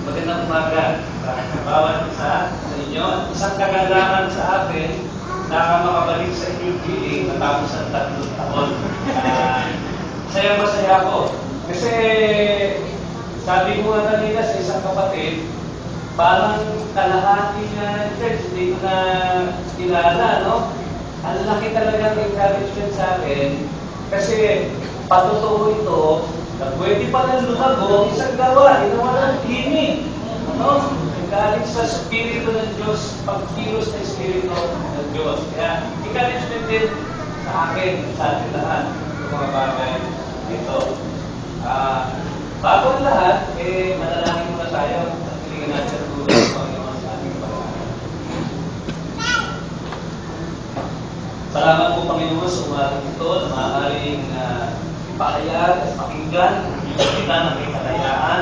Magandang umaga sa bawat isa sa inyo. Isang kagandahan sa akin na makabalik sa inyong piling matapos ang 3 taon. Masaya ako. Kasi sabi ko nga kanina sa isang kapatid, parang kalahati na church, hindi ko na kilala, no? Ang laki talaga ng encouragement sa akin kasi patotoo ito na pwede pa nang lumago ang isang gawa, ginawa ng tinig. Ano? Galing sa Espiritu ng Diyos, pagkilos ng Espiritu ng Diyos. Kaya, encouragement din sa akin, sa atin lahat, yung mga bagay dito. Bago ang lahat, manalangin muna tayo at pilingan natin ang tulong ng Panginoon sa ating pag-aaral. Salamat po, Panginoon, sa umagang ito na maaaring ipahayag at pakinggan yung salita ng may kalayaan.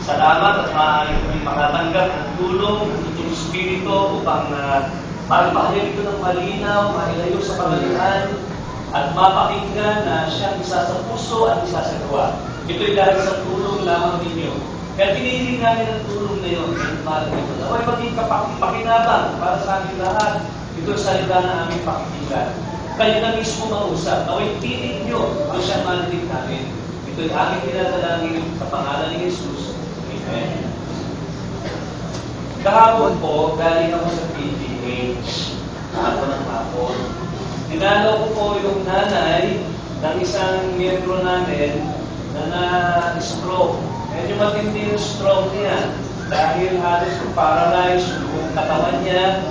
Salamat at maaaring kami makatanggap ng tulong ng inyong Espiritu upang maipahayag ito ng malinaw, mailayo sa pangalian at mapakinggan na siyang isa sa puso at isa sa gawa. Ito'y dahil sa tulong lamang ninyo. Kaya pinihiling namin ang tulong na yun. Naway maging pakinabang para sa amin lahat. Ito'y salita na aming pakikinggan. Kayo na mismo mausap. Naway piling nyo ang siyang manilig namin. Ito'y aming pinadalangin sa pangalan ni Jesus. Amen. Kahapon po, galing ako sa PGH. Kahapon ng hapon. Dinalaw ko po yung nanay ng isang miyembro namin na na-stroke. Medyo matindi yung stroke niya dahil halos paralyzed yung katawan niya,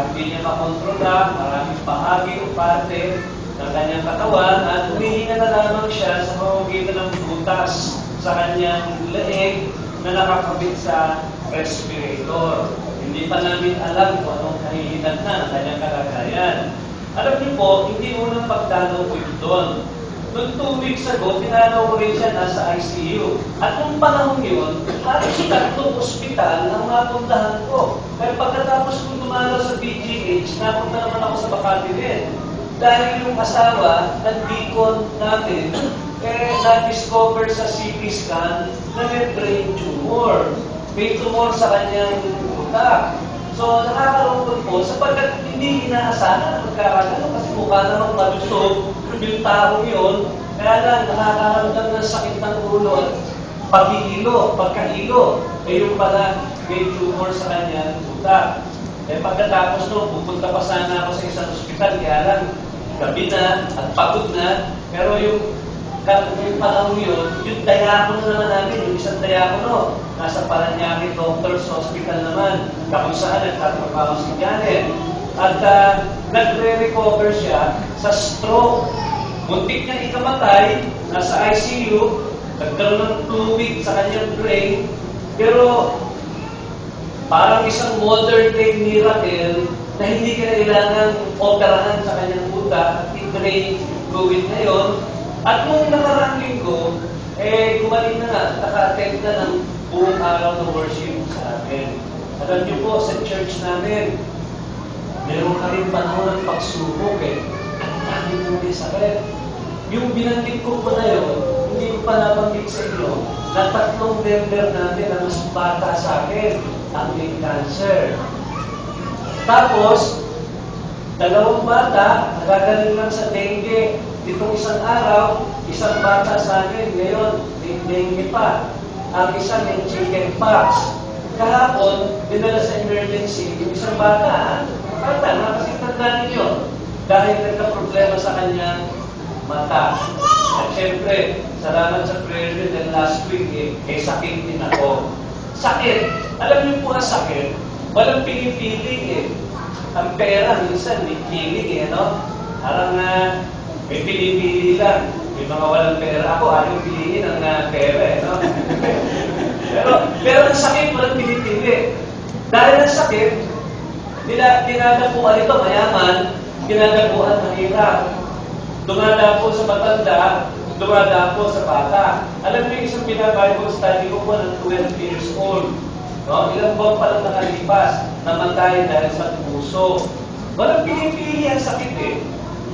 hindi niya makontrola, maraming bahagi o parte ng kanyang katawan at humihinga na lamang siya sa pamamagitan ng butas sa kanyang leeg na nakakabit sa respirator. Hindi pa namin alam kung anong kahihinan na ang kanyang kalagayan. Alam niyo po, hindi unang pagdalaw ko yun doon. Noong 2 weeks ago, tinanaw ko rin siya nasa ICU. At nung panahon yun, halos 3 ospital ang mapuntahan ko. Pero pagkatapos kong dumalaw sa PGH, napunta naman ako sa Makati rin. Dahil yung asawa ng deacon natin, na-discover sa CT scan na may brain tumor. May tumor sa kanyang utak. So, nakakalungkot po sapagkat hindi inaasahan ang magkakagano kasi mukha namang malusog yung tao yun. Kaya lang, nakakaramdam ng sakit ng ulo at pagkahilo. Yung pala, may tumor sa kanyang utak. Pagkatapos pupunta pa sana ako sa isang ospital, kaya lang, gabi na at pagod na. Pero yung panahon yun, yung diakono naman namin, yung isang diakono, nasa Paranaque Doctors Hospital naman, kung saan nagtatrabaho si Janet. At nagre-recover siya sa stroke. Muntik niya ikamatay, nasa ICU, nagkaroon ng fluid sa kanyang brain, pero parang isang modern day miracle na hindi kailangan operahan sa kanyang utak at i-drain yung fluid na yun. At nung nakaraang linggo, gumaling na nga, naka-attend na ng buong araw ng worship sa akin. Alam niyo po, sa church namin, meron ka rin panahon ng pagsubok Ang dami po may sakit. Yung binanggit ko po na yun, hindi ko pa nabanggit sa inyo, na 3 member natin na mas bata sa akin, ang may cancer. Tapos, 2 bata, nagagaling lang sa dengue. Itong isang araw, isang bata sa akin, ngayon, dengue pa. Ang isa may chicken pox. Kahapon, dinala sa emergency, yung isang bata, nakasitanda ninyo, dahil nagka-problema sa kanyang mata. At syempre, salamat sa prayer nyo dahil last week, sakit din ako. Sakit. Alam niyo po ang sakit, walang pinipili Ang pera, minsan, may pili no? Parang may pinipili lang. May mga walang pera. Ako, ayaw piliin ang pera, no? pero ang sakit, walang pinipili. Dahil ang sakit, dinadapuan ito, mayaman, dinadapuan mahirap. Dumadapo sa matanda, dumadapo sa bata. Alam niyo, isang Bible study ko po ng 12 years old. No? Ilang buwan pa lang nakalipas, namatay dahil sa puso. Walang pinipili ang sakit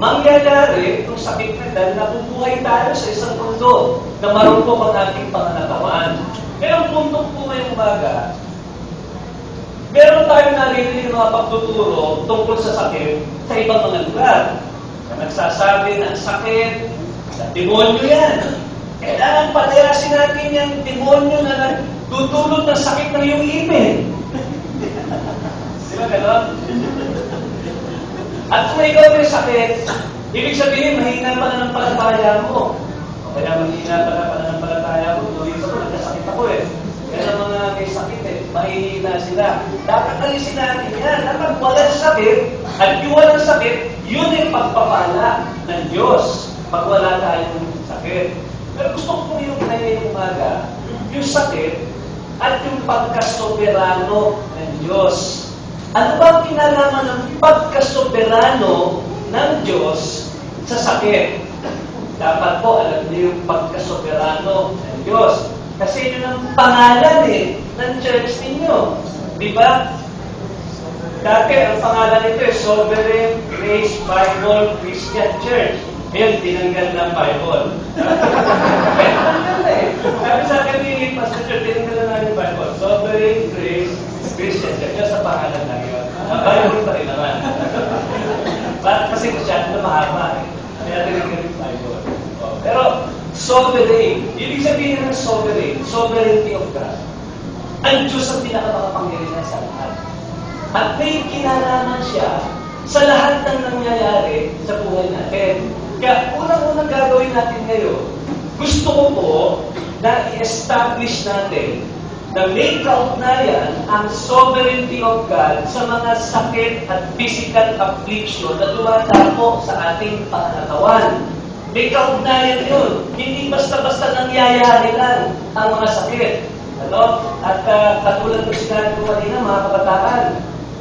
Mangyayari itong sakit na dahil nabubuhay tayo sa isang mundo na marupok ang ating pangangatawan. Pero ang punto po ngayong umaga, meron tayong narinig ng mga pagtuturo tungkol sa sakit sa ibang mga lugar. Na nagsasabi na sakit, sa demonyo yan. Kailangan palayasin natin yung demonyo na nagdudulot ng sakit ng iyong ipin. Di ba gano'n? At kung ikaw may sakit, ibig sabihin, mahina pa na ng palataya mo. O kaya mahina pa na pananampalataya mo, tuloy ko, nagkasakit ako eh. Kaya ang mga may sakit eh, mahihina sila. Dapat alisin natin yan. Dapat walang sakit, at yung walang sakit, yun yung pagpapala ng Diyos pag wala tayong sakit. Pero gusto ko po yung ngayong umaga, yung sakit at yung pagkasoberano ng Diyos. Ano ba ang kinalaman ng pagkasoberano ng Diyos sa sakit? Dapat po alam niyo yung pagkasoberano ng Diyos. Kasi yun ang pangalan ng church ninyo. Di ba? Dati ang pangalan nito ay Sovereign Grace Bible Christian Church. Ngayon, tinanggal ng Bible. Sabi sa akin ni Pastor Church, tinanggal na namin yung Bible. Sovereign Grace Christian Church. Yan sa pangalan lang yun. Bible pa rin naman. Kasi masyado na mahaba eh. Kaya tinanggal yung Bible. Pero, sovereign. Ibig sabihin ng sovereign, sovereignty of God. Ang Diyos ang pinakamakapangyarihan sa lahat. At may kinalaman siya sa lahat ng nangyayari sa buhay natin. Kaya unang-unang gagawin natin ngayon, gusto ko po na i-establish natin na may kaugnayan ang sovereignty of God sa mga sakit at physical affliction na dumadapo sa ating pangangatawan. May kaugnayan yun. Hindi basta-basta nangyayari lang ang mga sakit. Ano? At katulad ko sinabi ko kanina, mga kabataan,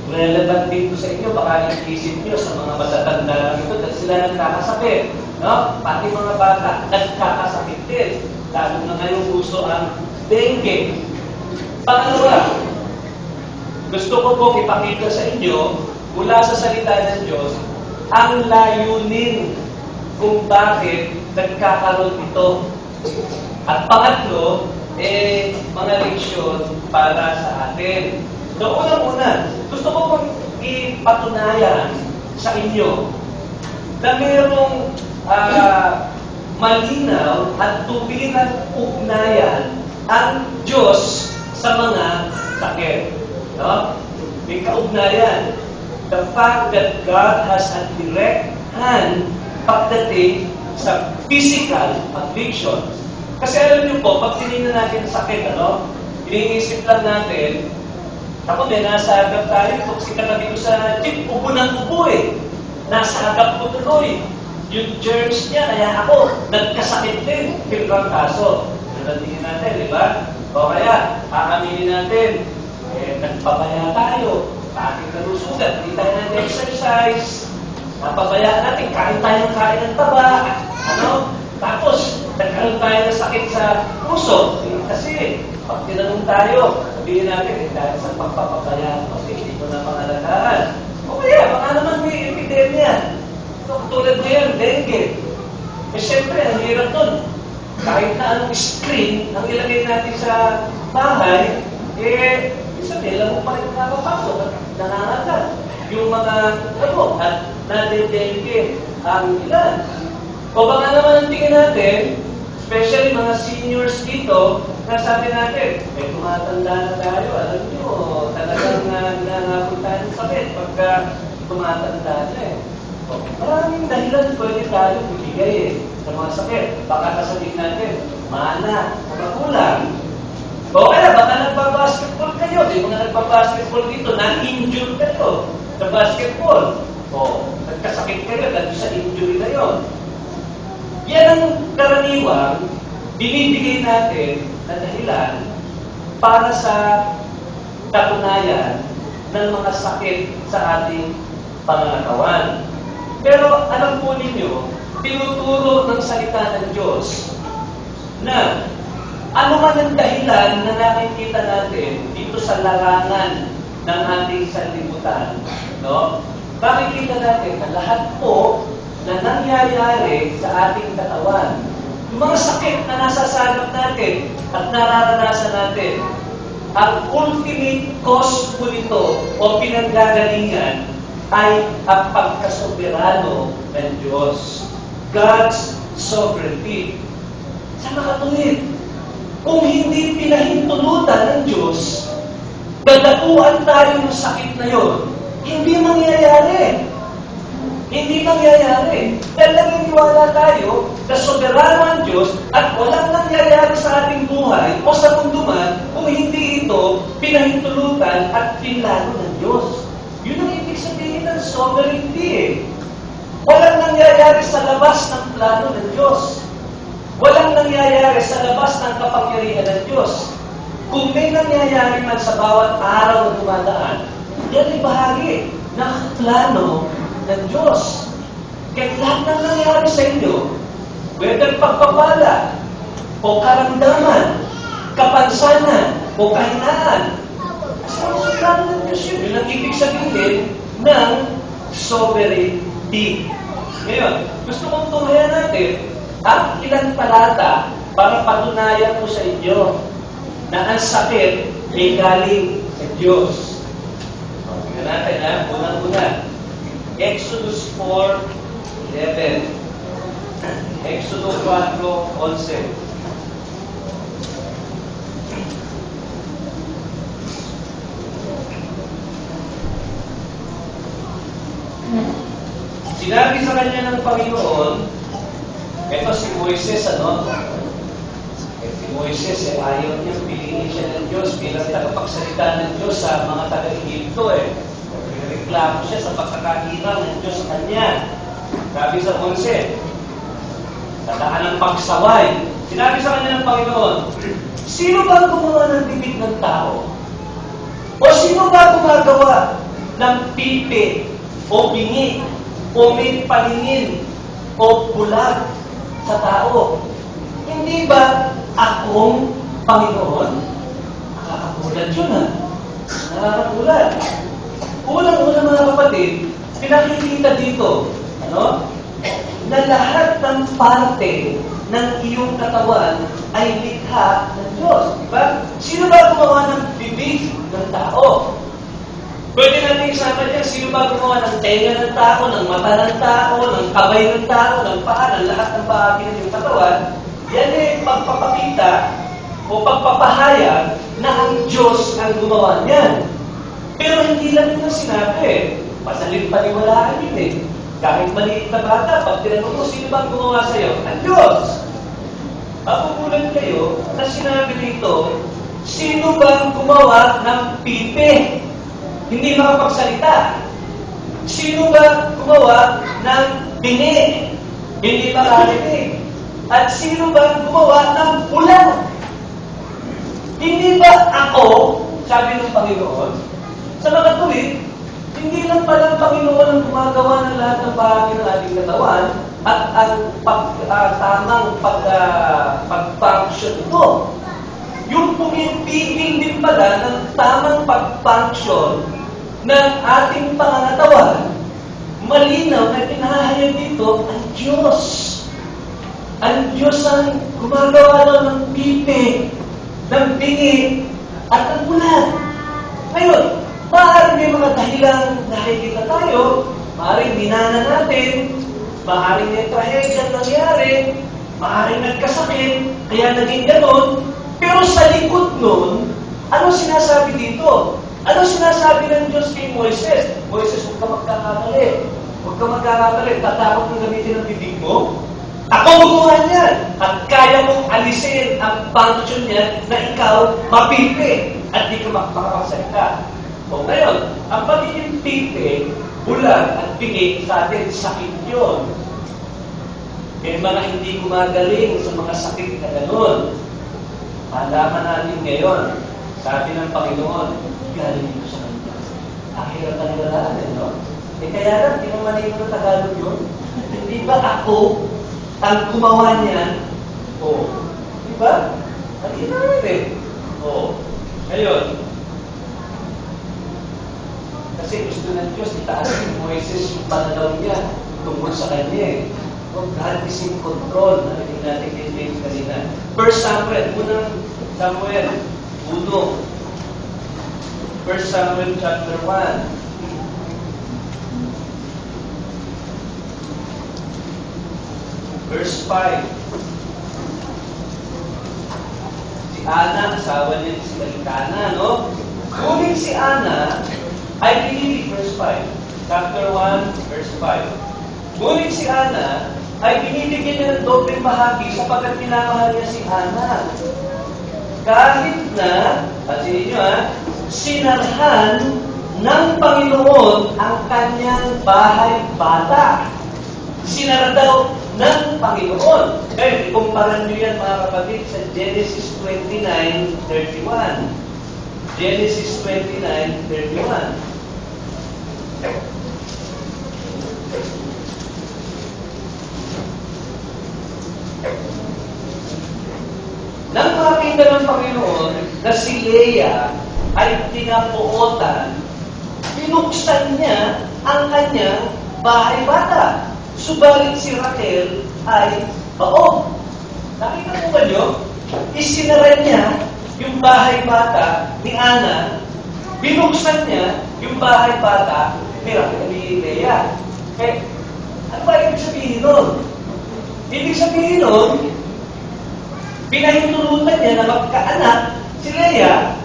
relevant din ko sa inyo, baka nag-isip nyo sa mga matatanda lang ito dahil sila nagkakasakit. No? Pati mga bata, nagkakasakit din. Lalo na ngayong uso ang dengue. Pangalawa, gusto ko po ipakita sa inyo, mula sa salita ng Diyos, ang layunin kung bakit nagkakaroon ito. At pangatlo, mga leksyon para sa atin. So, unang-una, gusto ko pong ipatunayan sa inyo na mayroong malinaw at tuwirang ugnayan ang Diyos sa mga sakit. No? May kaugnayan. The fact that God has a direct hand pagdating sa physical affliction. Kasi alam niyo po, pag tinignan natin ang sakit, iniisip lang natin, ako may nasa agap tayo, toxic katabi ko sa jeep, ubo ng ubo eh. Nasa agap ko tuloy. Yung germs niya, kaya ako, nagkasakit din. Pilbang kaso. Nalantingin natin, di ba? O kaya, aaminin natin, nagpapaya tayo, sa ating kalusugan, hindi tayo nag-exercise, napabayaan natin, kain tayo ng kain ng taba, Tapos, nagkaroon tayo ng sakit sa puso. Kasi, pag tinanong tayo, sabihin natin, dahil sa pagpapabaya, kasi hindi ko na pangalagaan. O kaya, baka naman may epidemya. So, tulad ngayon, dengue. Siyempre, ang hirap nun. Kahit na anong screen ang ilagay natin sa bahay, isa nila mo pa rin nakapasok at nangangagat. Yung mga gamot at nadedengge ang ilan. O baka naman ang tingin natin, especially mga seniors dito, na sabi natin, tumatanda na tayo, alam nyo, talagang nanangapon tayo ng sakit pagka tumatanda na Maraming dahilan pwede tayo ibigay sa mga sakit. Baka kasabihin natin, mana, magulang. O kaya, baka nagpa-basketball kayo. Di mga nagpa-basketball dito, na-injure kayo sa basketball. O, nagkasakit kayo dahil sa injury na yun. Yan ang karaniwang binibigay natin na dahilan para sa katunayan ng mga sakit sa ating pangangatawan. Pero alam po ninyo, tinuturo ng salita ng Diyos na ano man ang dahilan na nakikita natin dito sa larangan ng ating sanlibutan, makikita natin na lahat po na nangyayari sa ating katawan, yung mga sakit na nasasagap natin at nararanasan natin, ang ultimate cause po nito o pinanggagalingan ay ang pagkasoberano ng Diyos. God's sovereignty. Sa makatuwid, kung hindi pinahintulutan ng Diyos, dadapuan tayo ng sakit na yon, hindi mangyayari. Hindi mangyayari. Dahil naniniwala tayo na soberano ang Diyos at walang nangyayari sa ating buhay o sa mundo man kung hindi ito pinahintulutan at pinlano ng Diyos. Yun ang ibig sabihin ng sovereignty. Walang nangyayari sa labas ng plano ng Diyos. Walang nangyayari sa labas ng kapangyarihan ng Diyos. Kung may nangyayari man sa bawat araw na dumadaan, yan ay bahagi ng plano ng Diyos. Kaya lahat ng nangyayari sa inyo, whether pagpapala, o karamdaman, kapansanan, o kahinaan, sa plano ng Diyos yun. Yun ang ibig sabihin ng sovereignty. Ngayon, gusto kong tunghayan natin ang ilang talata para patunayan ko sa inyo na ang sakit ay galing sa Diyos. Tingnan natin ha, unang-una. Exodus 4:11. Exodus 4:11. Sinabi sa kanya ng Panginoon, eto si Moises, si Moises, ayaw niya, piliin siya ng Diyos bilang tagapagsalita ng Diyos sa mga taga-Egypto reklamo siya sa pagkakahirang ng Diyos sa kanya. Sabi sa Moises, sa daan ng pagsaway, sinabi sa kanya ng Panginoon, sino ba gumawa ng bibig ng tao? O sino ba gumagawa ng pipi o bingi o may paningin o bulag sa tao? Hindi ba akong Panginoon? Nakakagulat yun Nakakagulat. Unang-una mga kapatid, pinakikita dito, na lahat ng parte ng iyong katawan ay likha ng Diyos. Diba? Sino ba gumawa ng bibig ng tao? Pwede natin isama niya, sino ba gumawa ng tenga ng tao, ng mata ng tao, ng kamay ng tao, ng paa, ng lahat ng bahagi ng iyong katawan? Yan ay pagpapakita o pagpapahayag na ang Diyos ang gumawa niyan. Pero hindi lang yun ang sinabi. Masaling paniwalaan yun Kahit maliit na bata, pag tinanong mo, sino bang gumawa sa'yo? Ang Diyos! Mapupulan kayo na sinabi dito, sino bang gumawa ng pipi? Hindi makapagsalita. Sino ba gumawa ng bingi? Hindi makarinig. At sino ba gumawa ng bulan? Hindi ba ako, sabi ng Panginoon, sa mga tuwid, hindi lang pala ang Panginoon ang gumagawa ng lahat ng bahagi ng ating katawan at ang tamang pag-function ito. Yung pumipigil din pala ng tamang pag-function ng ating pangangatawan, malinaw na pinahayag dito ang Diyos. Ang Diyos ang gumagawa ng pipi, ng bingi, at ng bulan. Ngayon, maaaring may mga dahilan nakikita tayo, maaaring minana natin, maaaring may trahedya nangyari, maaaring nagkasakit, kaya naging ganon. Pero sa likod nun, ano sinasabi dito? Ano sinasabi ng Diyos kay Moises? Moises, huwag ka magkakamali. Huwag ka magkakamali. Tatakot mong gamitin ang bibig mo. Ako gumawa niyan. At kaya mong alisin ang function niya na ikaw mapipi at di ka makapagsalita. O ngayon, ang pagiging pipi, bulag at bingi sa atin, sakit yun. May mga hindi gumagaling sa mga sakit na gano'n. Malaman natin ngayon, sabi ng Panginoon, galing ito sa kanya. Ang hirap na nilalaan, no? Kaya lang, di mo manay mo Tagalog yun. Hindi ba ako ang gumawa niyan? O, di ba? Ang hirap O, ngayon, kasi gusto ng Diyos, itaas ni Moises yung pananaw niya tungkol sa kanya God is in control. Narinig natin kay James kanina. First Samuel, unang Samuel, 1, 1 Samuel chapter 1. Verse 5. Si Ana, asawa niya si Elkanah, no? Ngunit si Ana ay pinili, verse 5. Chapter 1, verse 5. Ngunit si Ana ay binibigyan niya ng dobleng bahagi sapagkat minamahal niya si Ana. Kahit na, pansinin niyo sinarhan ng Panginoon ang kanyang bahay bata. Sinara daw ng Panginoon. Kaya, ikumparan niyo yan mga kapatid sa Genesis 29:31. Genesis 29:31. Nang makita ng Panginoon na si Leah ay tinapuotan, binuksan niya ang kanyang bahay bata. Subalit si Raquel ay baog. Nakita mo ba niyo? Isinara niya yung bahay bata ni Ana, binuksan niya yung bahay bata ni Raquel, ni Leah. Eh, ano ba ibig sabihin nun? Ibig sabihin nun, pinahintulutan niya na magkaanak si Leah,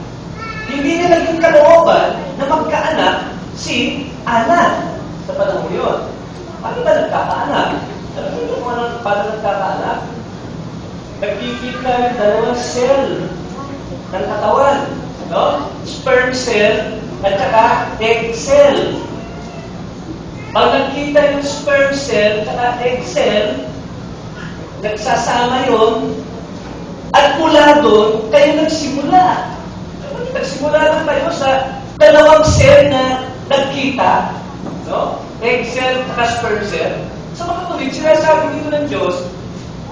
hindi niya naging kalooban na magkaanak si Ana sa panahon yun. Paano ba nagkakaanak? Alam mo kung paano nagkakaanak? Nagkikita yung dalawang cell ng katawan. No? Sperm cell at saka egg cell. Pag nagkita yung sperm cell at saka egg cell, nagsasama yun, at mula doon, kayo nagsimula. Nagsimula lang kayo sa dalawang cell na nagkita. No? Egg cell at sperm cell. Sa mga tuwid, sinasabi dito ng Diyos,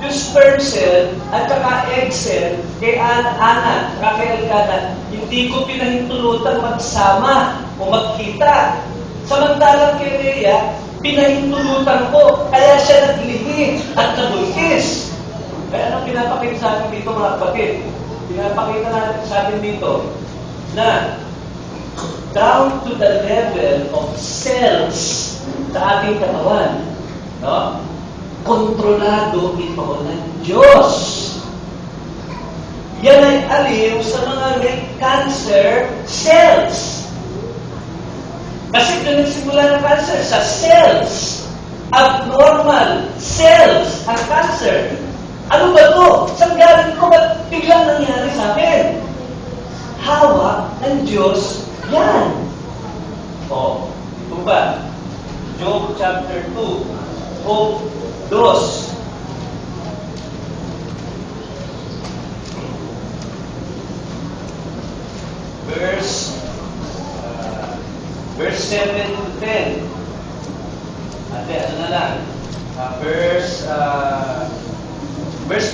yung sperm cell at saka egg cell kay Ana, kay Elkanah, hindi ko pinahintulutan magsama o magkita. Samantalang kay Leah, pinahintulutan ko, kaya siya naglihi at nabuntis. Kaya anong pinapakita sa atin dito mga kapatid? Pinapakita natin sa atin dito na down to the level of cells sa ating katawan, no? Kontrolado ito ng Diyos. Yan ay aliw sa mga may cancer cells. Kasi doon nagsimula ng cancer sa cells. Abnormal cells ang cancer. Ano ba ito? Saan galing ko? Ba't biglang nangyari sa akin? Hawak ng Diyos yan. O, ito ba? Job chapter 2. O, 2. Verse 7 to 10. Ate, ano na lang? Verse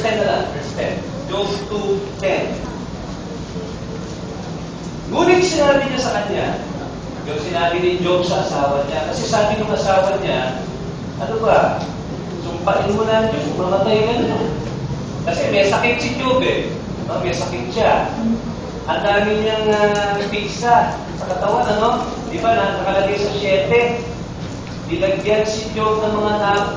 10 na lang. Verse 10. Job 2:10. Ngunit sinabi niya sa kanya, yung sinabi ni Job sa asawa niya, kasi sabi ng asawa niya, ano ba? Sumpain mo na Diyos, mamatay ka na. Kasi may sakit si Job eh. No? May sakit siya. Ang dami niyang pigsa sa katawan, ano? Di ba, nakalagay sa 7. Dilagyan si Job ng mga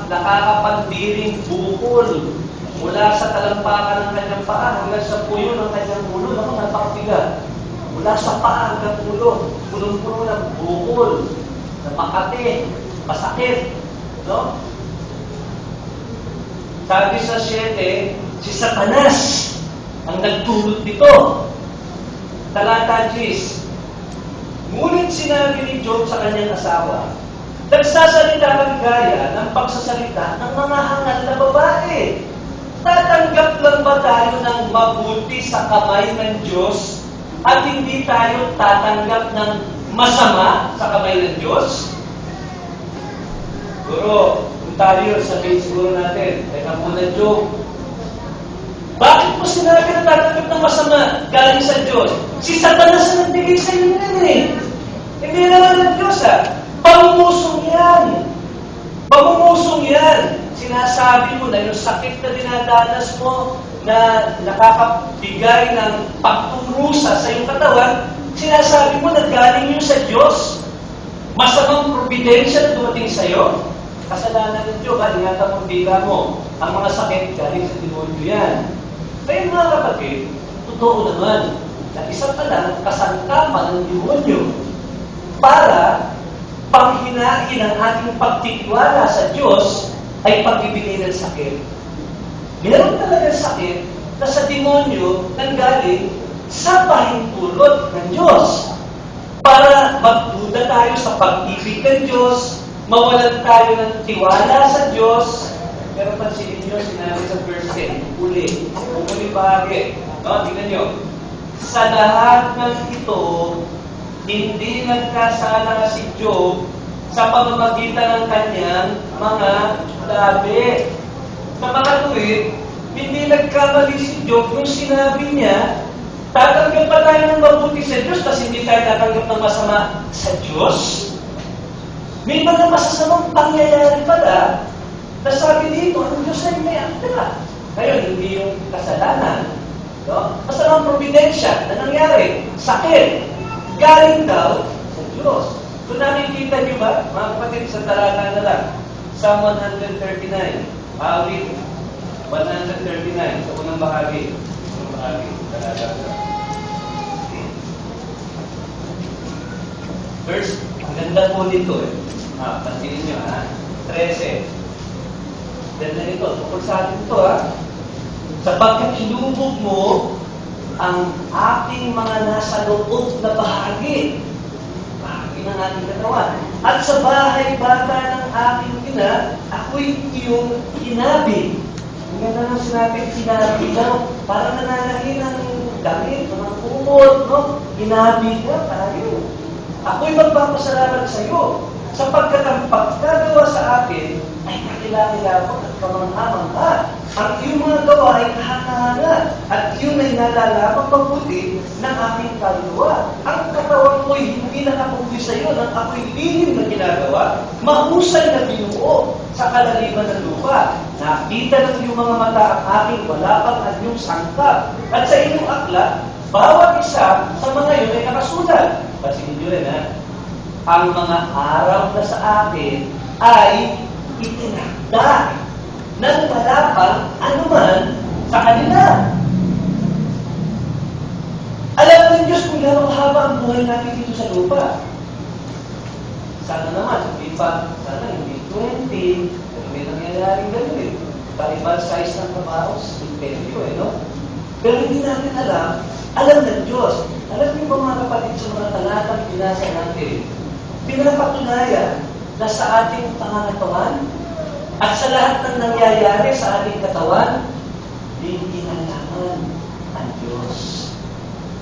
nakakapandiring bukol mula sa talampakan ng kanyang paa hanggang sa puyo ng kanyang ulo. Ako, napakabigat. Mula sa paa hanggang ulo, punong-puno ng bukol, na makati, masakit. No? Sabi sa 7, si Satanas ang nagdulot nito. Talata 10. Ngunit sinabi ni Job sa kanyang asawa, nagsasalita kang gaya ng pagsasalita ng mga hangal na babae. Tatanggap lang ba tayo ng mabuti sa kamay ng Diyos at hindi tayo tatanggap ng masama sa kamay ng Diyos? Guro, kung tayo sabihin siguro natin, teka muna Job, bakit mo sinabi na tatanggap ng masama galing sa Diyos? Si Satanas ang nagbigay sa inyo yan eh. Hindi naman ng Diyos Pamumusong yan. Pamumusong yan. Sinasabi mo na yung sakit na dinadanas mo na nakakabigay ng pagturusa sa iyong katawan, Sinasabi mo na galing yun sa Diyos. Masamang probidensya na dumating sa'yo. Kasalanan ng Diyos, ingatan mo, bila mo. Ang mga sakit galing sa demonyo yan. Kaya mga kapatid, totoo naman na isa pa lang kasangkapan ng demonyo para panghinain ang ating pagtitiwala sa Diyos ay pagbibigay ng sakit. Meron talaga sakit na sa demonyo nanggaling sa pahintulot ng Diyos. Para magduda tayo sa pag-ibig ng Diyos, mawalan tayo ng tiwala sa Diyos. Pero pansinin nyo, sinabi sa verse 10, uli bahagi. No, tingnan nyo. Sa lahat ng ito, hindi nagkasala si Job sa pamamagitan ng kanyang mga labi. Sa mga tuwid, hindi nagkamali si Job nung sinabi niya, tatanggap pa tayo ng mabuti sa Diyos kasi hindi tayo tatanggap ng masama sa Diyos. May mga masasamang pangyayari pala na sabi dito, ang Diyos ay may akta. Ngayon, hindi yung kasalanan. No? Masamang probidensya na nangyari. Sakit. Galing daw sa Diyos. Kung nakikita niyo ba, mga kapatid, sa talata na lang, Psalm 139, awit 139, sa unang bahagi. Unang bahagi, talata na lang. First, ang ganda po dito eh. Pansinin nyo 13. Ganda nito, tungkol sa atin ito sapagkat hinubog mo ang aking mga nasa loob na bahagi ng ating katawan. At sa bahay bata ng aking ina, ako'y iyong hinabi. Ang ganda ng sinabi, hinabi daw. Parang nananahin ng damit, ng kumot, no? Hinabi ka tayo. Ako'y magpapasalamat sa iyo sapagkat ang pagkagawa sa akin ay kakilakilabot at kamangha-mangha. Ang iyong mga gawa ay kahanga-hanga at iyon ay nalalaman mabuti ng aking kaluluwa. Ang katawan ko'y hindi nakapugoy sa iyo ng ako'y lihim na ginagawa, mahusay na binuo sa kalaliman ng lupa. Nakita ng iyong mga mata ang aking wala pang anyong sangkap. At sa inyong aklat, bawat isa sa mga iyon ay nakasulat. Pansinin nyo rin ang mga araw na sa akin ay itinakda ng wala pang anuman sa kanila. Alam ng Diyos kung gano'ng haba ang buhay natin dito sa lupa. Sana naman, hindi pa, sana hindi 20, pero may nangyayaring gano'n Paribal size ng kabaos, imperyo no? Pero hindi natin alam ng Diyos. Alam niyo ba mga kapatid sa mga talatang binasa natin, pinapatunayan na sa ating pangangatawan at sa lahat ng nangyayari sa ating katawan, may kinalaman ang Diyos.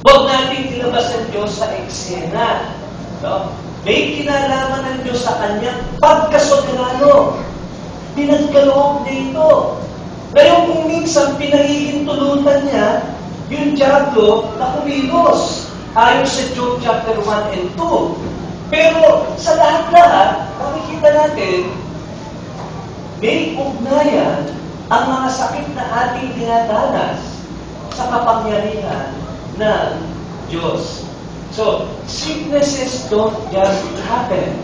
Huwag natin ilabas ang Diyos sa eksena. No? May kinalaman ng Diyos sa kanyang pagkasoberano. Pinagkaloob niya ito. Ngayon kung minsan pinahihintulutan niya yung diablo na kumilos ayon sa Job chapter 1 and 2. Pero sa lahat-lahat, makikita natin, may ugnayan ang mga sakit na ating dinadanas sa kapangyarihan ng Diyos. So, sicknesses don't just happen.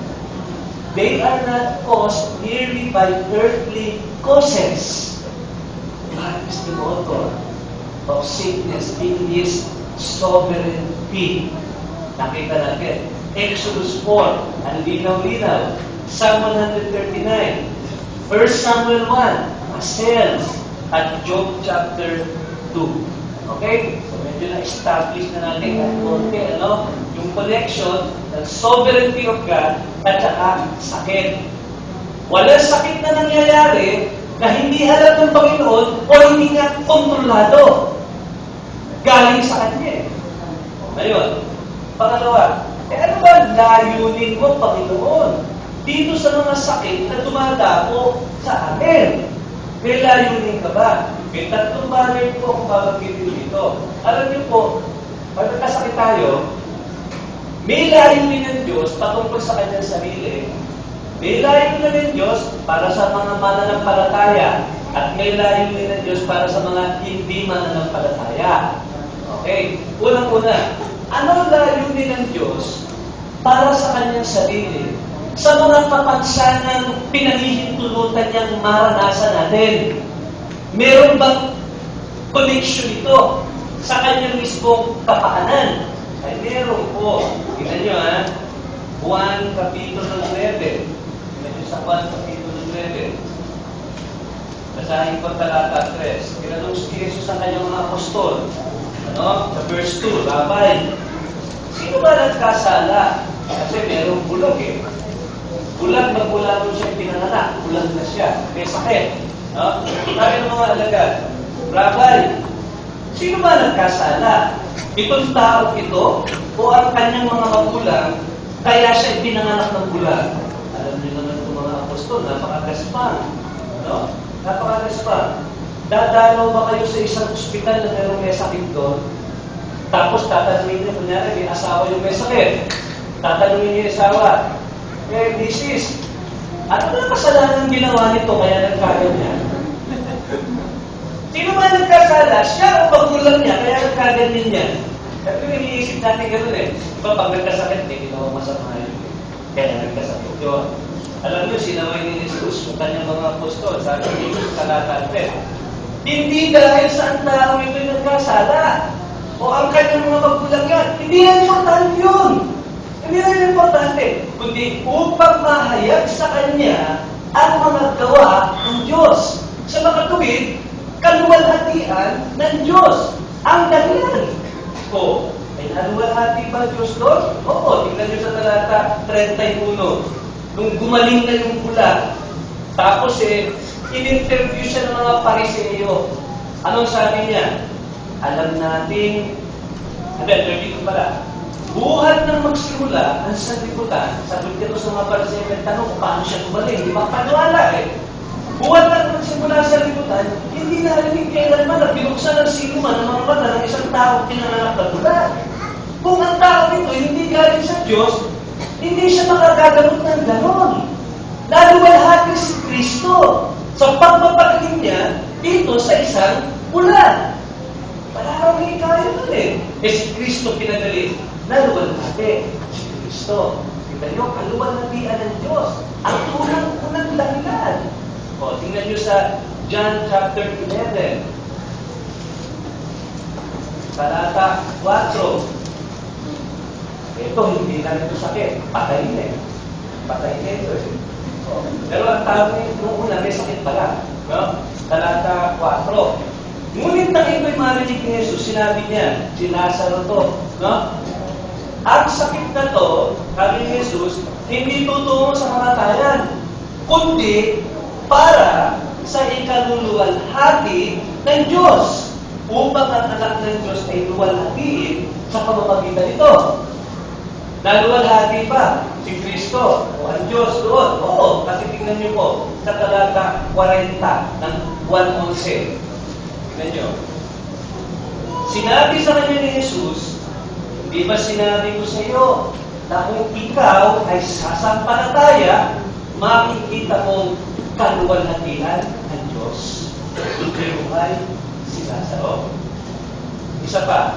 They are not caused merely by earthly causes. God is the author of sickness in His sovereignty. Nakita natin. Exodus 4, ang linaw-linaw. Psalm 139. 1 Samuel 1, cells. At Job chapter 2. Okay? So medyo na-establish na natin yung connection ng sovereignty of God at saka sakit. Walang sakit na nangyayari na hindi alam ng Panginoon o hindi nga kontrolado. Galing sa Kanya. Ngayon, pangalawa, ano ba layunin mo, Panginoon? Dito sa mga sakit na dumadapo sa amin. May layunin ka ba? May tatlong bagay po kung babagkitin dito. Alam niyo po, pag nagkasakit tayo, may layunin ng Diyos patungkol sa kanyang sarili. May layunin ng Diyos para sa mga mananampalataya. At may layunin ng Diyos para sa mga hindi mananampalataya. Okay? Unang-una, Ano ang layunin ng Diyos para sa kanyang sarili? Sa mga kapansanang pinahihintulutan niyang maranasan natin. Meron bang connection ito sa kanyang mismong kapakanan? Ay meron po. Tingnan nyo Juan Kapitulo 9. Tingnan nyo sa Juan Kapitulo 9. Basahin ko talata 3. Tinanong si Jesus ang kanyang mga apostol. Sa verse 2, Rabay, sino ba nagkasala? Kasi merong bulag Bulag magmula nung siya pinanganak. Bulag na siya. May sakit. Sabi ng mga alagad, Rabay, sino ba nagkasala? Itong tao ito o ang kanyang mga magulang kaya siya pinanganak ng bulag? Alam niyo naman itong mga apostol, napakagaspang. Napakagaspang. Dadalaw ba kayo sa isang ospital na mayroong may sakit doon? Tapos tatanungin niyo, kunyari, may asawa yung may sakit. Tatanungin niyo yung asawa, misis, ano na kasalanan ginawa nito kaya nagkaganyan? Sino ba nagkasala? Siya o magulang niya kaya nagkaganyan niya? Pero iniisip natin gano'n Diba pag nagkasakit, hindi ginawa masama yun. Kaya nagkasakit yun. Alam niyo, sinaway ni Jesus yung kanyang mga apostol. Sabi niyo sa talata 10. Hindi dahil sa ang tao ito yung nagkasala o ang kanyang mga magulang yan. Hindi yan importante yun. Hindi yan importante. Kundi upang mahayag sa kanya ang mga gawa ng Diyos. Sa makatuwid, kaluwalhatian ng Diyos. Ang dahilan. May naluwalhati ba Diyos doon? Oo, tingnan nyo sa talata 31. Nung gumaling na yung bulag, tapos in-interview siya ng mga Pariseo. Anong sabi niya? Alam natin, 32 pala, buhat ng magsimula ang sanlibutan. Sabi dito sa mga Pariseo, tanong kung paano siya gumaling. Di ba paniwala Buhat ng magsimula sa sanlibutan, hindi narinig kailanman na binuksan ng sinuman ng mga mata ng isang tao pinanganak na bulag. Kung ang tao nito hindi galing sa Diyos, hindi siya makagagamot ng ganon. Naluwalhati si Kristo sa pagpapagaling niya dito sa isang bulag. Parang may kaya nun si Kristo pinagaling. Naluwalhati si Kristo. Kita nyo, kaluwalhatian ng Diyos. Ang unang dahilan. Tingnan nyo sa John chapter 11. Talata 4. Ito, hindi na ito sakit. Patay na Patay na ito Pero ang tao nung una, may sakit pala. Talata 4. Ngunit nang ito'y marinig ni Jesus, sinabi niya, si Lazaro to. Ang sakit na to, sabi ni Jesus, hindi tutungo sa kamatayan, kundi para sa ikaluluwalhati ng Diyos. Upang ang anak ng Diyos ay luwalhatiin sa pamamagitan nito. Naluwalhati pa si Kristo o ang Diyos doon. Oo, kasi tingnan niyo po sa talata 40 ng 1:11. Tingnan niyo. Sinabi sa kanya ni Jesus, di ba sinabi ko sa iyo na kung ikaw ay sasampalataya, makikita mong kaluwalhatian ng Diyos. Ikaw si Lazaro. Isa pa,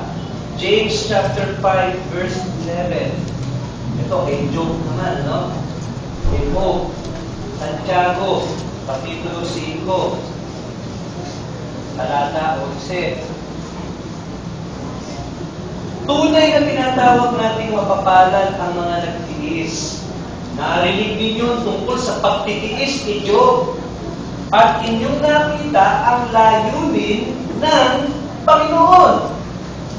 James chapter 5 verse 11. Ito kay Job naman, Kay Job, Santiago, Kapitulo 5, talata 11. Tunay na tinatawag nating mapapalad ang mga nagtiis. Narinig ninyo tungkol sa pagtitiis ni Job at inyong nakita ang layunin ng Panginoon.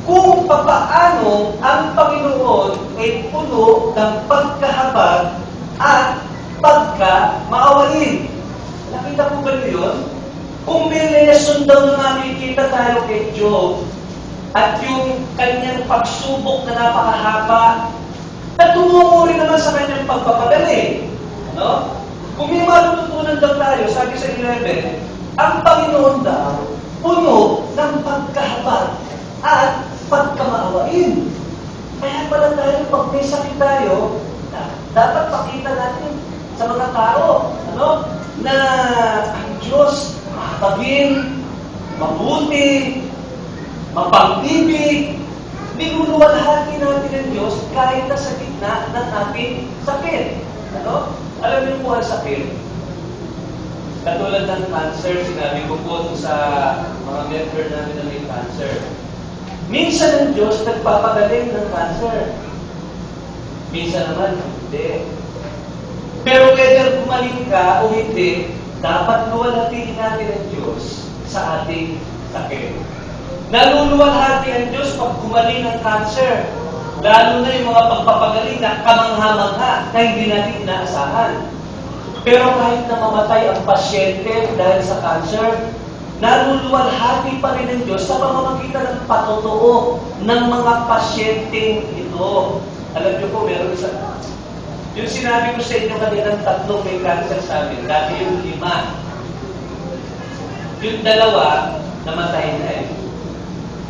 Kung papaano ang Panginoon ay puno ng pagkahabag at pagkamaawain. Nakita po ba yun? Kung may lesson daw na nakikita tayo kay Job at yung kanyang pagsubok na napakahaba, natungo rin naman sa kanyang pagpapadali. Kung may matututunan daw tayo, sabi sa 11, ang Panginoon daw puno ng pagkahabag at pagkamaawain. Kaya pala tayo, pag may sakit tayo, dapat pakita natin sa mga tao, na ang Diyos mahabagin, mabuti, mapag-ibig, niluluwalhati natin ating sakit. Ano? Alam niyo po ang sakit. Katulad ng cancer, sinabi ko po sa mga member namin na may cancer. Minsan ang Diyos nagpapagaling ng cancer. Minsan naman, hindi. Pero whether gumaling ka o hindi, dapat luwalhatiin natin ang Diyos sa ating sakit. Naluluwalhati ang Diyos pag gumaling ng cancer. Lalo na yung mga pagpapagaling na kamangha-mangha na hindi natin inaasahan. Pero kahit na mamatay ang pasyente dahil sa cancer, naluluwalhati pa rin ang Diyos sa pamamagitan ng patotoo ng mga pasyenteng ito. Alam niyo po, meron isa. Yung sinabi ko sa inyo kanina, tatlong may cancer sa amin. Dati yung 5. Yung 2, namatay na eh.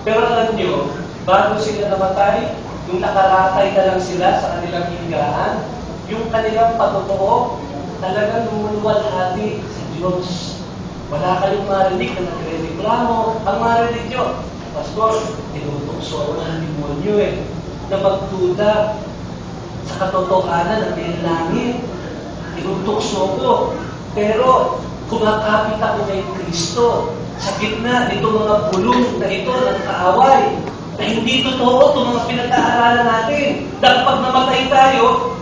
Pero alam niyo, bago sila namatay, yung nakaratay na lang sila sa kanilang higaan, yung kanilang patotoo, talagang lumuluwalhati sa Diyos. Wala kayong marinig na nagre-reklamo. Ang marinig nyo, Pastor, tinutukso ako ng demonyo na magduda sa katotohanan ng may langit. Tinutukso ko. Pero kumakapit ako kay Kristo sa gitna nito mga bulong na ito ng kaaway na hindi totoo itong mga pinag-aaralan natin. Dahil pag namatay tayo,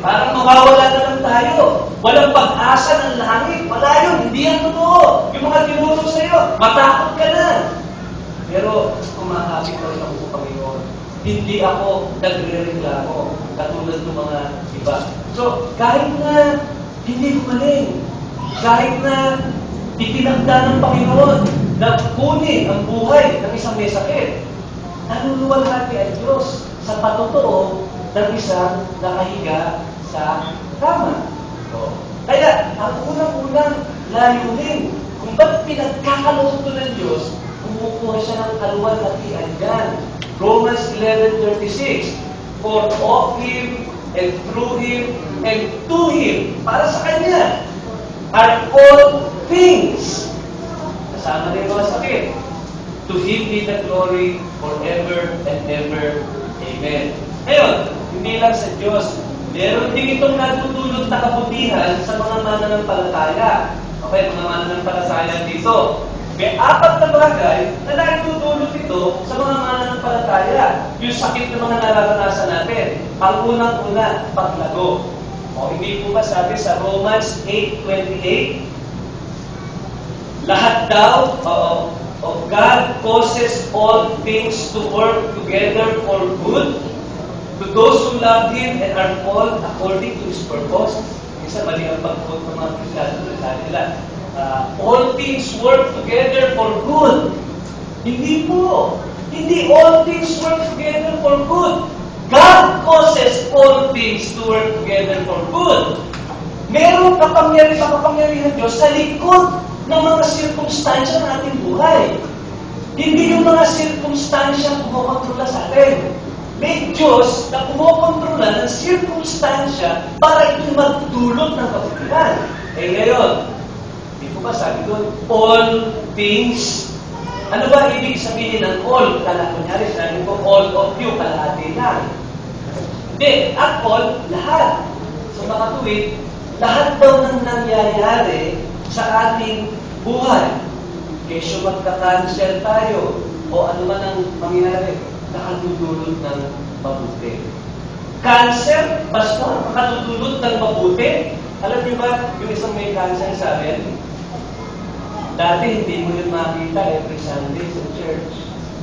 parang mawawala na lang tayo. Walang pag-asa ng langit. Wala yun. Hindi yan totoo. Yung mga tinutok sa iyo, matakot ka na. Pero kumakapit ko rin ako sa Panginoon. Hindi ako nagre-reklamo katulad ng mga iba. So, kahit na hindi gumaling, kahit na itinagda ng Panginoon na kunin ang buhay ng isang may sakit, naluluwalhati ang Diyos sa patotoo ng isang nakahiga sa kama. So, kaya, ang unang-unang layunin, kung ba't pinagkakaloob ito ng Diyos, kumukuha siya ng kaluwalhatian dyan. Romans 11:36, for of Him, and through Him, and to Him, para sa Kanya, are all things. Kasama rin mga sakit. To Him be the glory forever and ever. Amen. Ngayon, hindi lang sa Diyos, meron din itong natutulog na kabutihan sa mga mananampalataya. Okay, mga mananampalataya dito. May 4 na bagay na natutulog ito sa mga mananampalataya. Yung sakit na mga nararanasan natin. Ang unang-una, paglago. O hindi po ba sabi sa Romans 8:28? Lahat daw, of God causes all things to work together for good to those who love Him and are called according to His purpose. Isa mali ang pag-quote ng mga Kristiyano sa nila. All things work together for good. Hindi po. Hindi all things work together for good. God causes all things to work together for good. Merong kapangyarihan Diyos sa likod ng mga sirkumstansya ng ating buhay. Hindi yung mga sirkumstansya kumokontrola sa atin. May Diyos na kumokontrola ng sirkumstansya para ito'y magdulot ng kabutihan. Ngayon, di po ba sabi doon, all things. Ano ba ibig sabihin ng all? Kunyari, sabi ko, all of you, kalahati lang. Hindi, at all, lahat. So makatuwid, lahat daw ng nangyayari sa ating buhay. Kesyo magka-cancel tayo, o ano man ang mangyayari, nakatutulot ng mabuti. Cancer, basta makatutulot ng mabuti. Alam niyo ba, yung isang may cancer sa amin, dati hindi mo yun makita every Sunday sa church.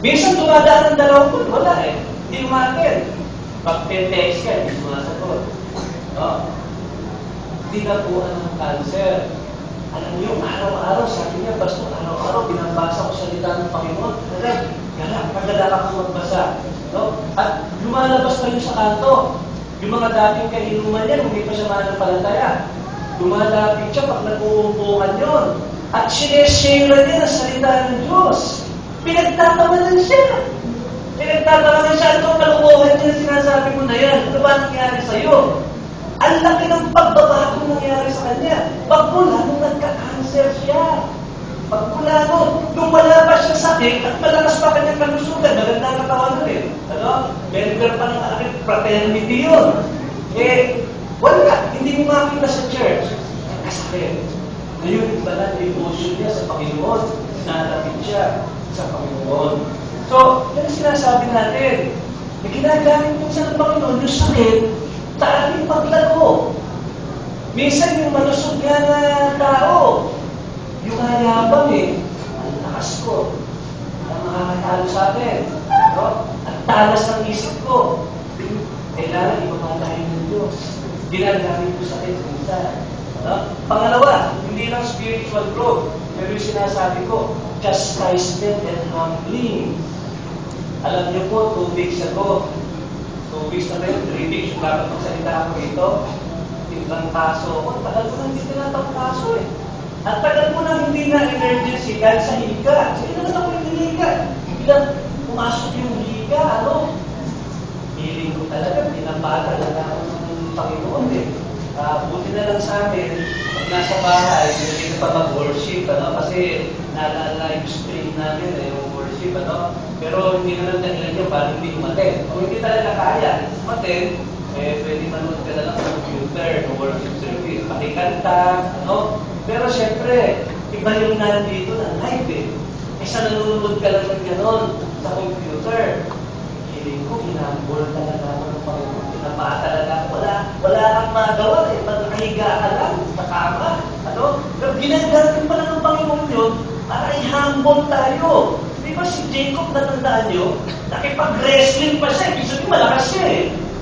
Minsan tumadaan ng 2 wala eh. Hindi umatin. Pag-text ka, hindi sumasagot. No? Hindi na po ang cancer. Alam niyo, araw-araw, sabi niya, basta araw-araw, binabasa ko salita ng Panginoon. Pagdala ka magbasa. No? At lumalabas pa yun sa kanto. Yung mga dating kainuman niya, hindi pa siya mananampalataya. Lumalapit siya pag nag-uumpukan yun. At sineshare niya ang salita ng Diyos. Pinagtatawanan siya. Pinagtatawanan siya. Ito, kalukuhan niya, sinasabi mo na yan. Ano ba nangyari sa'yo? Ang laki ng pagbabago nangyari sa kanya. Pagmula nung nagka-cancer siya. Pagmula nung wala pa siyang sakit at malakas pa kanyang kalusugan, maganda ang katawan rin. Ano? Member pa ng aking fraternity yun. Wala. Hindi mo makita sa church. Kasakit. Ngayon, iba na devotion niya sa Panginoon. Nalapit siya sa Panginoon. So, yan ang sinasabi natin. Ginagamit mo sa Panginoon yung sakit sa ating paglago. Minsan yung malusog nga na tao, yung hayabang ang lakas ko, ang makakatalo sa atin. No? Ang talas ng isip ko. Kailangan ipapatayin ng Diyos. Ginagamit ko sa akin minsan. No? Pangalawa, hindi lang spiritual growth. Pero yung sinasabi ko, chastisement and humbling. Alam niyo po, 2 weeks ago, 2 weeks na rin, 3 weeks, yung dapat magsalita ako dito, ibang kaso ako, tagal ko nang hindi tinatang kaso At tagal ko nang hindi na emergency dahil sa higa. Sige naman ako yung higa. Bilang pumasok yung higa, Hiling ko talaga, pinabata lang ako ng Panginoon buti na lang sa amin, pag nasa bahay, hindi pa mag-worship, kasi nalala yung stream namin, yung worship, pero hindi naman dahilan yun para hindi umaten. Kung hindi talaga kaya, umaten, pwede manood ka na lang sa computer, ng worship service, pakikanta, Pero syempre, iba yung nandito na live Isa nanonood ka lang ng gano'n sa computer. Hiling ko, ginambol talaga ako ng Panginoon. Pinapaa talaga. Wala kang magawa Pag nakahiga ka lang, sa kama. Pero ginagamit pa lang ng Panginoon yun para i-humble tayo. Di ba si Jacob, natandaan nyo? Nakipag-wrestling pa siya. Ibig sabihin, malakas siya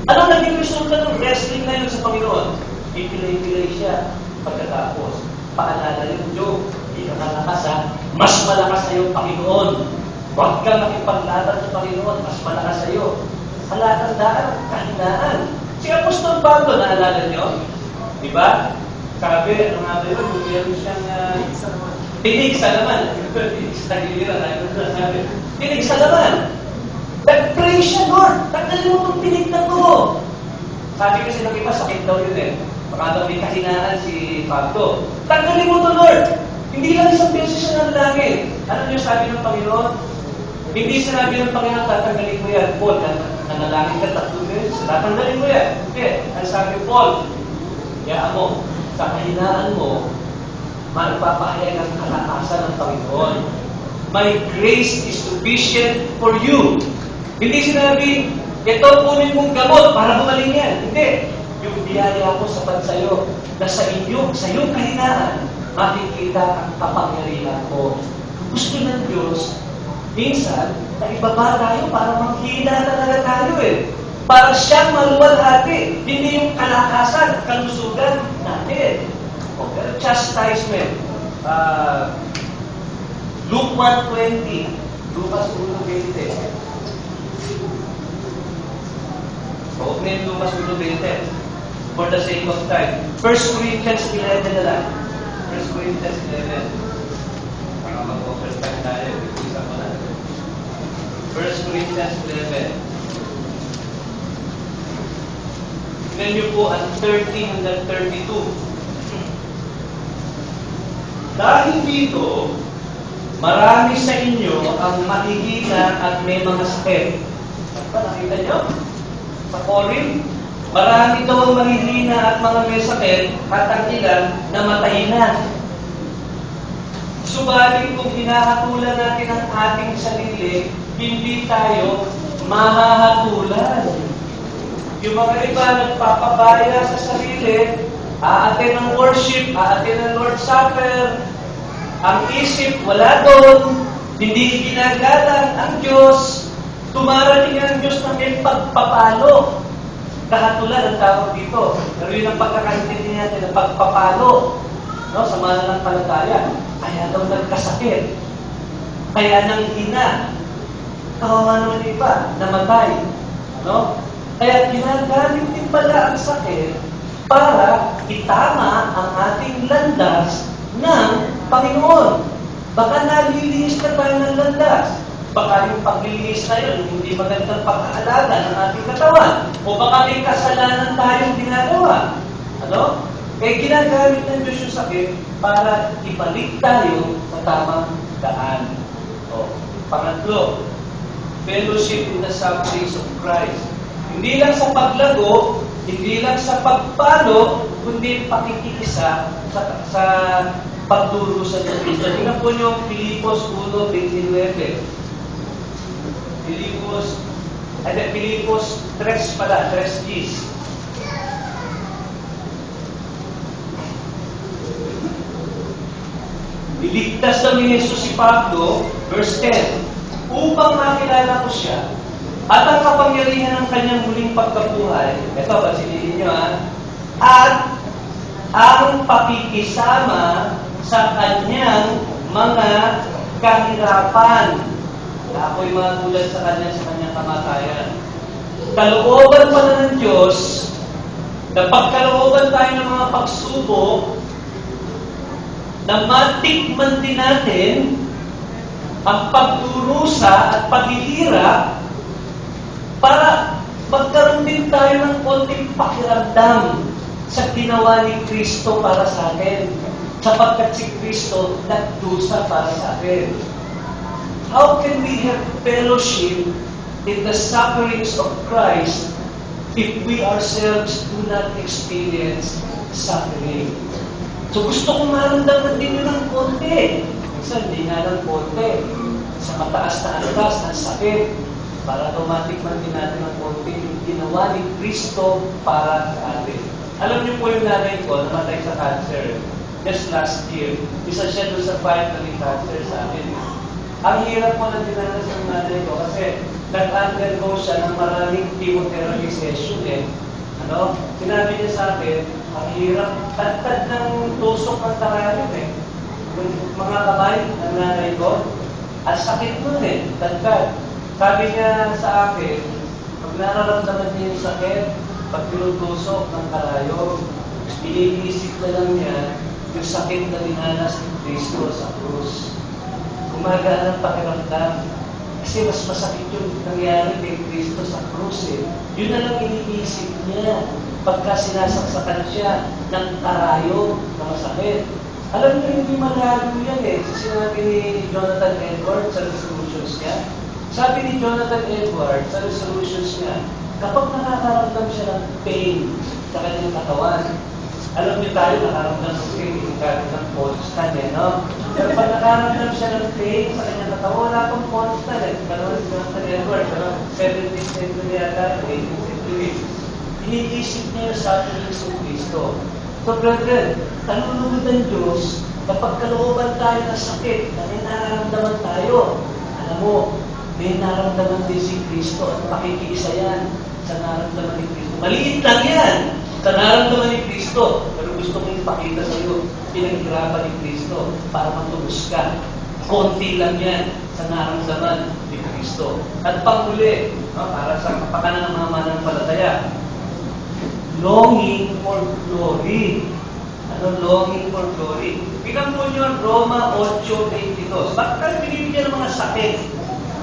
Ano naging resulta ng wrestling na yun sa Panginoon? Ipilay-pilay siya. Pagkatapos, paalala yung Job, hindi ka malakas mas malakas sa iyo Panginoon. Huwag kang makipaglaban sa Panginoon, mas malakas sa iyo. Palatandaan, kahinaan. Si Apostol Pablo, naalala nyo? Di ba? Sabi, ano nga ba yun? Meron siyang tinig sa laman. Tinig sa giliran. Tinig sa laman. Nag-pray siya, Lord. Tanggalin mo itong tinig na to. Sabi kasi ng iba, sakit daw yun Baka daw may kahinaan si Pablo. Tanggalin mo to, Lord. Hindi lang isang beses siya nanalangin. Ano yung sabi ng Panginoon? Hindi sinabi ng Panginoon, tatanggalin mo yan. Paul, nanalangin ka 3 beses. Tatanggalin mo yan. Okay. Ang sabi, Paul, hayaan mo, sa kahinaan mo, magpapahayag ang kalakasan ng Panginoon. My grace is sufficient for you. Hindi sinabi, ito kunin mong gamot para gumaling yan. Hindi. Yung biyaya ko sapat sa iyo, na sa iyong kahinaan, makikita ang kapangyarihan ko. Gusto ng Diyos, minsan, naibaba tayo para maghina talaga tayo Para siyang maluwalhati, hindi yung kalakasan, kalusugan natin. Pero chastisement. Luke 1:20. Lucas 1:20. Huwag na yung Lucas 1:20. For the sake of time. 1 Corinthians 11 na lang. 1 Corinthians 11. Para mag-overtime tayo. Isa ko na. 1 Corinthians 11. Tignan niyo po ang 30 hanggang 32. Dahil dito, marami sa inyo ang mahihina at may mga sakit. Nakita niyo? Sa Corinth, marami daw ang mahihina at mga may sakit at ang ilan namatay na. Subalit kung hinahatulan natin ang ating sarili, hindi tayo mahahatulan. Yung mga iba nagpapabaya sa sarili, aatin ng worship, aatin ng Lord's Supper, ang isip wala doon, hindi ginagalang ang Diyos, tumarating ang Diyos na may pagpapalo. Kahatulan ang tawag dito. Pero yun ang pagkakaintindi natin, ang pagpapalo sa mananampalataya. Kaya daw nagkasakit. Kaya nang hina. Kawawa naman iba, namatay. Kaya ginagamit din pala ang sakit para itama ang ating landas ng Panginoon. Baka nalilihis na tayo ng landas. Baka yung paglilihis na yun, hindi magandang pag-aalaga ng ating katawan. O baka may kasalanan tayong ginagawa. Ginagamit ng Diyos yung sakit para ibalik tayo sa tamang daan. Pangatlo, fellowship in the sufferings of Christ. Hindi lang sa paglago, Hindi lang sa pagpalo, kundi pakikisa sa pagdurusa ng Kristo. Tingnan po niyo Filipos 1:29. Filipos 3 pala, 3 Gs. Iligtas daw ni Jesus si Pablo, verse 10, upang makilala ko siya at ang kapangyarihan ng kanyang muling pagkabuhay. Ito, pansinin niyo at ang pakikisama sa kanyang mga kahirapan. Ako'y mga tulad sa kanyang kamatayan. Kalooban pala ng Diyos na pagkalooban tayo ng mga pagsubok na matikman din natin ang pagdurusa at paghihirap para magkaroon din tayo ng konting pakiramdam sa ginawa ni Kristo para sa atin. Sapagkat si Kristo nagdusa para sa atin. How can we have fellowship in the sufferings of Christ if we ourselves do not experience suffering? So gusto kong maramdaman din yun ng konti. Minsan, hindi nga ng konti. Sa mataas na antas, ng sakit. Para automatikman din natin ng konti yung ginawa ni Kristo para sa atin. Alam niyo po yung nanay ko, namatay sa cancer. Just last year, isa siya doon sa fight na may cancer sa akin. Ang hirap mo na dinanas ng nanay ko kasi nag-undergo siya ng maraming chemotherapy session Sinabi niya sa akin, ang hirap, tad ng tusok ng karayot yung mga kamay ng nanay ko, at sakit nun tad. Sabi niya sa akin, pag nararamdaman niya yung sakit, pag pinutusok ng karayot, iniisip na lang niya yung sakit na dinanas ni Kristo sa krus. Gumagaan ang pakiramdam. Kasi mas masakit yung nangyari kay Kristo sa krus Yun na lang iniisip niya pagka sinasaksakan siya ng karayot na masakit. Alam niyo, hindi malayo yan Sinabi ni Jonathan Edwards sa resolutions niya. Sabi ni Jonathan Edwards sa resolutions niya, kapag nakakaramdam siya ng pain sa kanyang katawan, alam niyo tayo, nakaramdam sa pain, kahit ng constant Pero pag nakaramdam siya ng pain sa kanyang katawan, wala pang constant Karoon si Jonathan Edwards, 17th century yata, 18th century. Iniisip niya yung sufferings ng Kristo. So, brethren, tanunugod ng Diyos, kapag kalooban tayo ng sakit, na may nararamdaman tayo, alam mo, may nararamdaman din si Kristo at pakikiisa yan sa nararamdaman ni Kristo. Maliit lang yan sa nararamdaman ni Kristo, pero gusto kong ipakita sa iyo, pinaghirapan ni Kristo para matubos ka. Konti lang yan sa nararamdaman ni Kristo. At panghuli, para sa kapakanan ng mga mananampalataya, longing for glory. Longing for glory? Tingnan po nyo Roma 8:22. Bakit tayo binibigyan ng mga sakit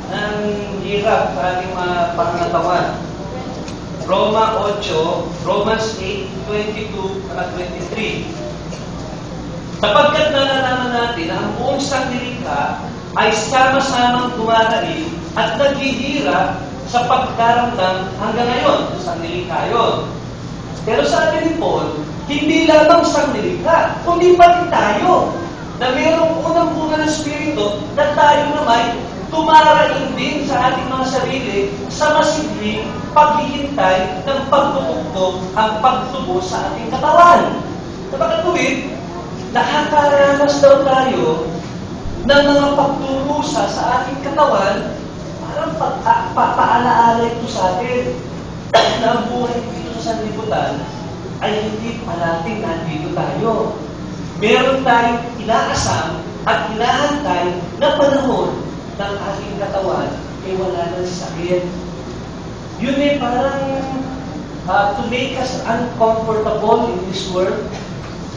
ng hirap sa ating mga pangangatawan? Romans 8:22 at 23. Sapagkat nalalaman natin na ang buong sanglilikha ay sama-samang dumaraig at naghihirap sa pagkaramdam hanggang ngayon. Sanglilikha yun. Pero sabi ni Paul, hindi lamang sanglilikha, kundi pati tayo na mayroong unang bunga ng Espiritu na tayo naman tumaraing din sa ating mga sarili sa masigling paghihintay ng pagtutugtog ang pagtubo sa ating katawan. Napakatuwid, nakakaranas daw tayo ng mga pagturusa sa ating katawan, parang paalaala ito sa atin na ang buhay dito sa sanlibutan ay hindi parating nandito tayo. Meron tayong inaasam at inaantay na panahon ng ating katawan ay wala ng sakit. Yun parang to make us uncomfortable in this world.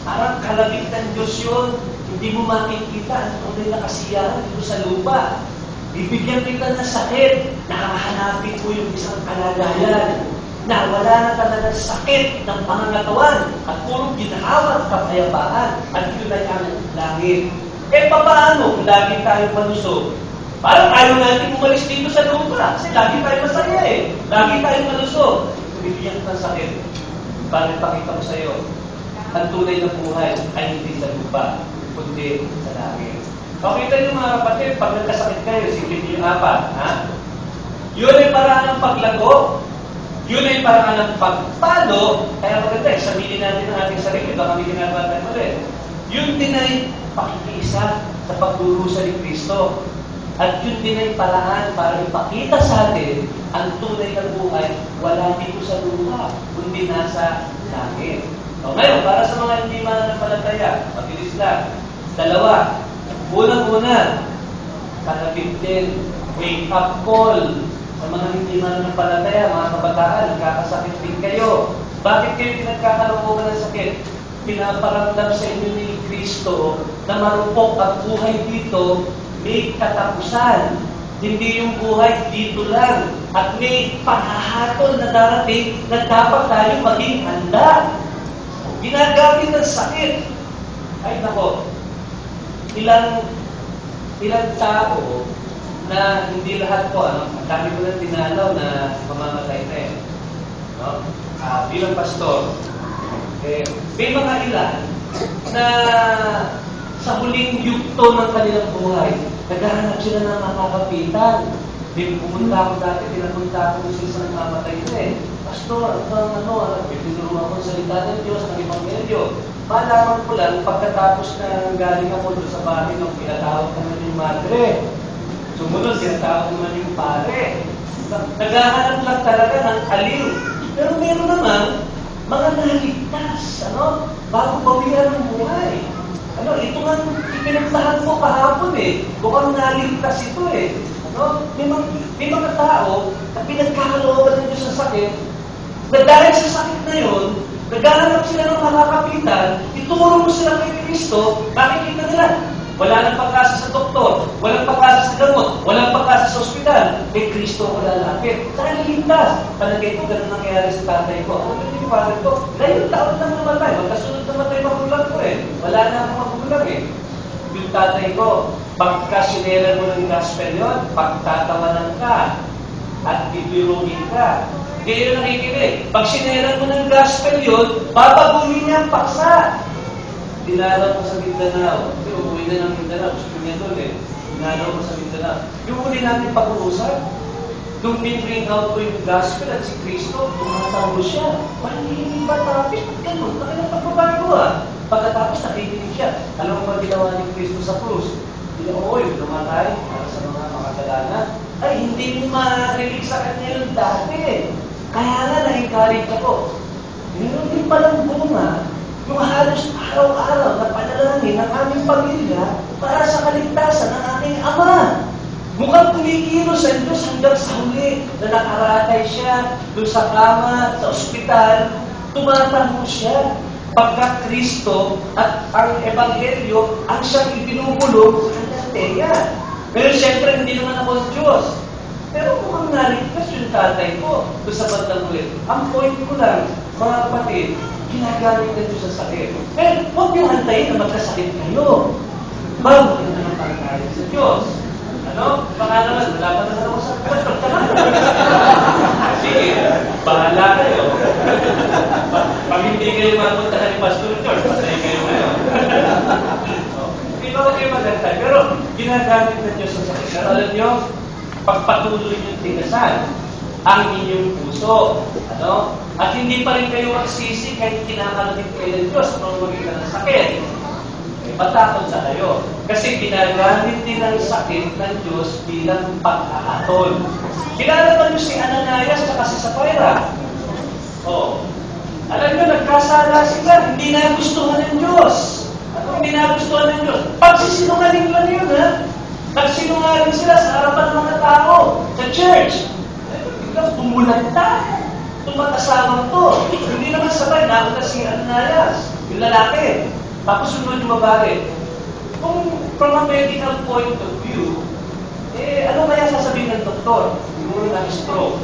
Parang kalabit ng Diyos yun. Hindi mo makikita ang tunay na kasiyahan dito sa lupa. Bibigyan kita ng sakit. Nakahanapin mo yung isang kalagayan na wala na talaga sakit ng pangangatawan at puro ginhawa at kapayapaan at yun ay ang langit. Paano kung lagi tayo malusog? Parang ayaw natin umalis dito sa lupa kasi lagi tayo masaya Lagi tayo malusog. Bibigyan kita ng sakit. para ipakita ko sa iyo, ang tunay na buhay ay hindi sa lupa, kundi sa langit. Pakita niyo mga kapatid, pag nagkasakit kayo, silipin yung apat, ha? Yun ay paraan ng paglago. Yun ay paraan ng pagpalo. Kaya maganda, sabihin natin ang ating sarili, baka kami ginagawa tayo ulit. Yun din ay pakikiisa sa pagdurusa ni Kristo. At yun din ay paraan para ipakita sa atin ang tunay na buhay wala dito sa lupa, kundi nasa langit. So, ngayon, para sa mga hindi mananampalataya, mabilis lang. Dalawa, unang-una, kalapit din, wake up call. Sa mga hindi mananampalataya, mga kabataan, kakasakit din kayo. Bakit kayo pinagkakaroon ng sakit? Pinaparamdam sa inyo ni Kristo na marupok ang buhay dito, may katapusan. Hindi yung buhay dito lang. At may paghahatol na darating na dapat tayo maging handa. Ginagamit ng sakit. Ay nako, ilang tao na hindi lahat po, ang dami ko lang dinalaw na mamamatay na eh. No? Bilang pastor, may mga ilan na sa huling yugto ng kanilang buhay, naghahanap sila ng makakapitan. May pumunta ako dati, pinapunta ako sila sa nagmamatay na eh. Pastor, tinuruan ko salita ng Diyos, ng Ebanghelyo. Malaman ko lang, pagkatapos na galing ako doon sa bahay ng pinatawag naman yung madre. Sumunod, pinatawag naman yung pare. Naghahanap lang talaga ng aliw. Pero meron naman, mga naligtas, bago bawian ng buhay. Ito nga, ipinagtahan ko kahapon eh. Bukang naligtas ito eh. May mga tao na pinagkakalooban ng Diyos sa sakit, na dahil sa sakit na yun, naghahanap sila ng makakapitan, ituro mo sila kay Kristo, makikita nila. Wala nang pag-asa sa doktor, walang pag-asa sa gamot, walang pag-asa sa ospital. Kay Kristo wala lapit. Dahil ligtas. Palagay ko, ganun nangyayari sa tatay ko. Ano ba yung father ko? Ngayon taon lang namatay. Magkasunod namatay magulang ko eh. Wala na akong magulang eh. Yung tatay ko, pagka sinera mo ng gospel yun, pagtatawanan ka at bibirungin ka. Hindi yun nakikinig. Pag sinera mo ng gospel yun, babaguhin niya ang paksa. Dinalaw ko sa Mindanao. Kasi umuwi na ng Mindanao. Gusto niya doon eh. Dinalaw ko sa Mindanao. Yung uli natin pag-uusap, nung bring out ko yung gospel at si Kristo, tumatawag siya. Panihingin ba topic? Ganun. Bakit ang pagbabago ah? Pagkatapos nakikinig siya. Alam mo ba ginawa ni Kristo sa krus? Yung lumatay para sa mga makasalanan. Ay, hindi mo ma-relieve sa kanya yung dati. Kaya nga, na-encourage ako. Meron din palang bunga yung halos araw-araw na panalangin ng aming pamilya para sa kaligtasan ng aking ama. Mukhang kumikilos ang Diyos hanggang sa huli na nakaratay siya doon sa kama, sa ospital, tumatango siya. Pagka Kristo at ang Ebanghelyo ang siyang ibinubulong sa kanya. Pero siyempre, hindi naman ako ang Diyos. Pero mukhang naligtas yung tatay ko doon sa bandang huli. Ang point ko lang, mga kapatid, ginagamit na Diyos sa sakit. Pero huwag niyong antayin na magkasakit kayo. Bago kayo naman pagkalit sa Diyos. Baka naman, wala pa naman ako sa sige, bahala kayo. Pag hindi kayo mapuntahan ni Pastor George, patay kayo ngayon. Hindi ba kayo maganda? Pero ginagamit na Diyos sa sakit. Pero alam niyo, pagpatuloy niyong tigasan ang inyong puso. At hindi pa rin kayo magsisi kahit kinakalapit kayo ng Diyos kung magiging ng sakit. Matakot sa kayo. Kasi ginagamit din ang sakit ng Diyos bilang pagkakatol. Kilala ba niyo si Ananias at si Sapphira? Alam niyo, nagkasala sila. Hindi nagustuhan ng Diyos. Hindi nagustuhan ng Diyos? Pagsisinungaling lang yun, ha? Nagsinungaling sila sa harapan ng mga tao, sa church. Biglang tumulanta. Tumatasawang to. Hindi naman sabay, nauna si Ananias, yung lalaki. Tapos sunod yung babae. Kung from a medical point of view, ano kaya sasabihin ng doktor? Siguro na stroke.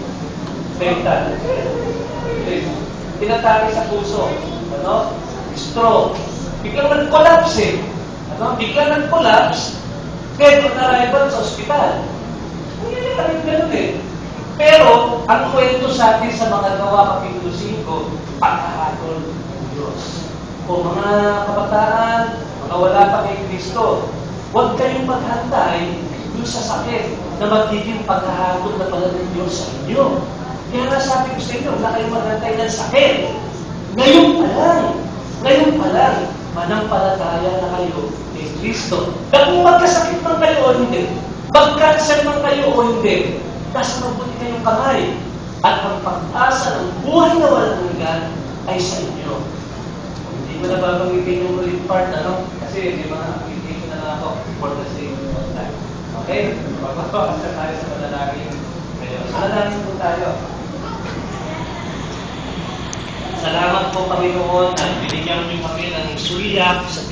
Mental. Tinatake sa puso. Stroke. Biglang nag-collapse eh. Biglang nag-collapse, kaya kung na-arrival sa ospital. Hindi ganun eh. Pero, ang kwento sa atin sa mga gawa kapitulo 5, pagkahatol ng Diyos. O mga kabataan, mga wala pa kay Kristo, huwag kayong maghantay doon sa sakit na magiging pagkahatol na pala ng Diyos sa inyo. Kaya nga sabi ko sa inyo, huwag na kayong maghantay ng sakit. Ngayon pa lang, manampalataya na kayo kay Kristo. Na kung magkasakit man kayo o hindi, magkanser man kayo o hindi, nasa mabuti kayong kamay. At ang pag-asa ng buhay na walang hanggan ay sa inyo. Hindi ko nababanggitin yung ulit part, ano? Kasi may mga application na lang ako for the sake of time. Okay? Magpapakasa tayo sa panalangin ngayon. Panalangin po tayo. Salamat po, Panginoon, at binigyan niyo kami ng suliyak sa